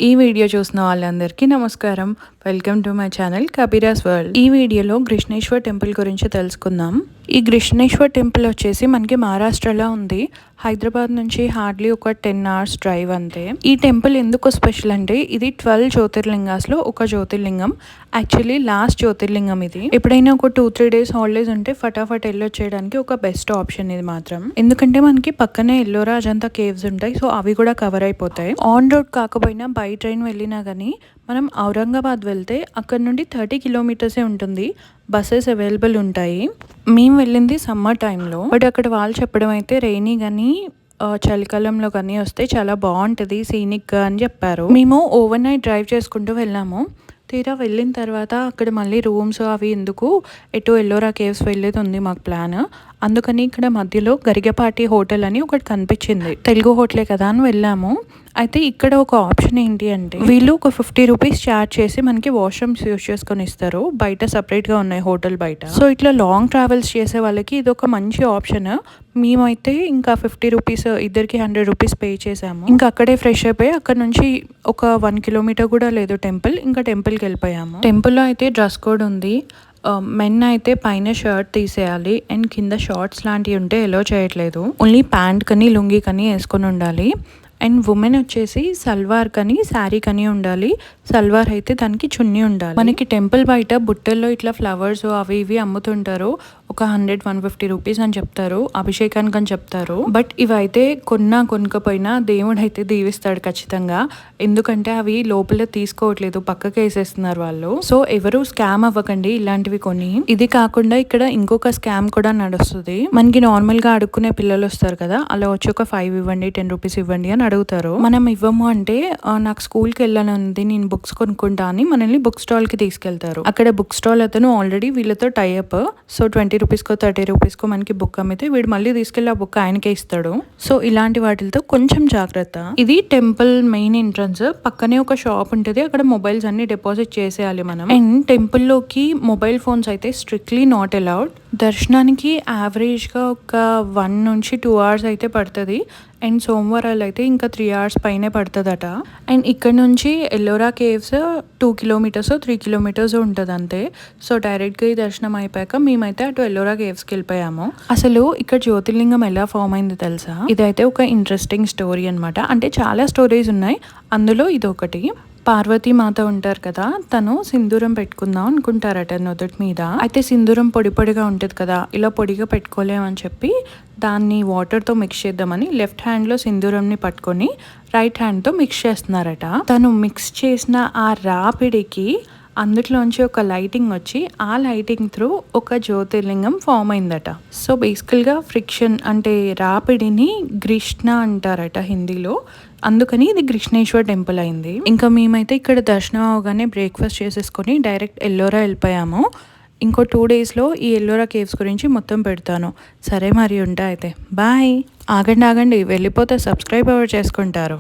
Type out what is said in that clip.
ఈ వీడియో చూసిన వాళ్ళందరికీ నమస్కారం. Welcome to my channel Kabira's world. ఈ వీడియోలో కృష్ణేశ్వర్ టెంపుల్ గురించి తెలుసుకుందాం. ఈ కృష్ణేశ్వర్ టెంపుల్ వచ్చేసి మనకి మహారాష్ట్రలో ఉంది. హైదరాబాద్ నుంచి హార్డ్లీ ఒక 10 hours డ్రైవ్ అంతే. ఈ టెంపుల్ ఎందుకు స్పెషల్ అంటే ఇది 12 జ్యోతిర్లింగాస్లో ఒక జ్యోతిర్లింగం. యాక్చువల్లీ లాస్ట్ జ్యోతిర్లింగం ఇది. ఎప్పుడైనా ఒక 2-3 days హాలిడేస్ ఉంటే ఫటాఫట్ వెళ్ళొచ్చేయడానికి ఒక బెస్ట్ ఆప్షన్ ఇది మాత్రం. ఎందుకంటే మనకి పక్కనే ఎల్లోరా అజంతా కేవ్స్ ఉంటాయి, సో అవి కూడా కవర్ అయిపోతాయి. ఆన్ రోడ్ కాకపోయినా బై ట్రైన్ వెళ్ళినా కానీ మనం ఔరంగాబాద్ వెళ్తే అక్కడ నుండి 30 kilometers ఉంటుంది. బస్సెస్ అవైలబుల్ ఉంటాయి. మేము వెళ్ళింది సమ్మర్ టైంలో, బట్ అక్కడ వాళ్ళు చెప్పడం అయితే రెయినీ కానీ చలికాలంలో కానీ వస్తే చాలా బాగుంటుంది సీనిక్గా అని చెప్పారు. మేము ఓవర్ నైట్ డ్రైవ్ చేసుకుంటూ వెళ్ళాము. తీరా వెళ్ళిన తర్వాత అక్కడ మళ్ళీ రూమ్స్ అవి ఎందుకు ఎటు ఎల్లోరా కేవ్స్ వెళ్ళేది ఉంది మాకు ప్లాన్. అందుకని ఇక్కడ మధ్యలో గరిగపాటి హోటల్ అని ఒకటి కనిపించింది. తెలుగు హోటలే కదా అని వెళ్ళాము. అయితే ఇక్కడ ఒక ఆప్షన్ ఏంటి అంటే వీళ్ళు ఒక 50 rupees ఛార్జ్ చేసి మనకి వాష్రూమ్స్ యూజ్ చేసుకొని ఇస్తారు. బయట సపరేట్గా ఉన్నాయి హోటల్ బయట. సో ఇట్లా లాంగ్ ట్రావెల్స్ చేసే వాళ్ళకి ఇది ఒక మంచి ఆప్షన్. మేమైతే ఇంకా 50 rupees ఇద్దరికి 100 rupees పే చేసాము. ఇంకా అక్కడే ఫ్రెష్ అయిపోయి అక్కడ నుంచి ఒక 1 kilometer కూడా లేదు టెంపుల్. ఇంకా టెంపుల్కి వెళ్ళిపోయాము. టెంపుల్లో అయితే డ్రెస్ కోడ్ ఉంది. మెన్ అయితే పైన షర్ట్ తీసేయాలి అండ్ కింద షార్ట్స్ లాంటివి ఉంటే ఎలో చేయట్లేదు. ఓన్లీ ప్యాంట్ కని లుంగి కని వేసుకొని ఉండాలి. అండ్ ఉమెన్ వచ్చేసి సల్వార్ కని శారీ కని ఉండాలి. సల్వార్ అయితే దానికి చున్నీ ఉండాలి. మనకి టెంపుల్ బయట బుట్టల్లో ఇట్లా ఫ్లవర్స్ అవి ఇవి అమ్ముతుంటారు. ఒక 100-150 rupees అని చెప్తారు, అభిషేకానికి అని చెప్తారు. బట్ ఇవైతే కొనకపోయినా దేవుడు అయితే దీవిస్తాడు ఖచ్చితంగా. ఎందుకంటే అవి లోపల తీసుకోవట్లేదు, పక్కకి వేసేస్తున్నారు వాళ్ళు. సో ఎవరు స్కామ్ అవ్వకండి ఇలాంటివి కొని. ఇది కాకుండా ఇక్కడ ఇంకొక స్కామ్ కూడా నడుస్తుంది. మనకి నార్మల్ గా అడుక్కునే పిల్లలు వస్తారు కదా, అలా వచ్చి ఒక 5 ఇవ్వండి 10 rupees ఇవ్వండి అని అడుగుతారు. మనం ఇవ్వము అంటే నాకు స్కూల్కి వెళ్ళాలని ఉంది, నేను బుక్స్ కొనుక్కుంటా అని మనల్ని బుక్ స్టాల్ కి తీసుకెళ్తారు. అక్కడ బుక్ స్టాల్ అతను ఆల్రెడీ వీళ్ళతో టైఅప్. సో 20 rupees 30 rupees మనకి బుక్ అమ్మితే వీడు మళ్ళీ తీసుకెళ్లి ఆ బుక్ ఆయనకే ఇస్తాడు. సో ఇలాంటి వాటితో కొంచెం జాగ్రత్త. ఇది టెంపుల్ మెయిన్ ఎంట్రన్స్. పక్కనే ఒక షాప్ ఉంటుంది, అక్కడ మొబైల్స్ అన్ని డిపాజిట్ చేసేయాలి మనం. అండ్ టెంపుల్ లోకి మొబైల్ ఫోన్స్ అయితే స్ట్రిక్ట్లీ నాట్ అలౌడ్. దర్శనానికి యావరేజ్ గా ఒక 1 నుంచి 2 hours అయితే పడుతుంది. అండ్ సోమవారాలు అయితే ఇంకా 3 hours పైనే పడుతుందట. అండ్ ఇక్కడ నుంచి ఎల్లోరా కేవ్స్ 2 kilometers 3 kilometers ఉంటుంది అంతే. సో డైరెక్ట్గా ఈ దర్శనం అయిపోయాక మేమైతే అటు ఎల్లోరా కేవ్స్కి వెళ్ళిపోయాము. అసలు ఇక్కడ జ్యోతిర్లింగం ఎలా ఫామ్ అయింది తెలుసా? ఇదైతే ఒక ఇంట్రెస్టింగ్ స్టోరీ అనమాట. అంటే చాలా స్టోరీస్ ఉన్నాయి, అందులో ఇది ఒకటి. పార్వతీ మాత ఉంటారు కదా, తను సింధూరం పెట్టుకుందాం అనుకుంటారట నుదుటి మీద. అయితే సింధూరం పొడి పొడిగా ఉంటుంది కదా, ఇలా పొడిగా పెట్టుకోలేమని చెప్పి దాన్ని వాటర్తో మిక్స్ చేద్దామని లెఫ్ట్ హ్యాండ్లో సింధూరంని పట్టుకొని రైట్ హ్యాండ్తో మిక్స్ చేస్తున్నారట. తను మిక్స్ చేసిన ఆ రాపిడికి అందులోంచి ఒక లైటింగ్ వచ్చి ఆ లైటింగ్ త్రూ ఒక జ్యోతిర్లింగం ఫామ్ అయిందట. సో బేసికల్గా ఫ్రిక్షన్ అంటే రాపిడిని కృష్ణ అంటారట హిందీలో. అందుకని ఇది కృష్ణేశ్వర్ టెంపుల్ అయింది. ఇంకా మేమైతే ఇక్కడ దర్శనం అవగానే బ్రేక్ఫాస్ట్ చేసేసుకొని డైరెక్ట్ ఎల్లోరా వెళ్ళిపోయాము. ఇంకో 2 daysలో ఈ ఎల్లోరా కేవ్స్ గురించి మొత్తం పెడతాను. సరే మరి ఉంటా అయితే బాయ్. ఆగండి వెళ్ళిపోతే సబ్స్క్రైబ్ ఎవరు చేసుకుంటారు.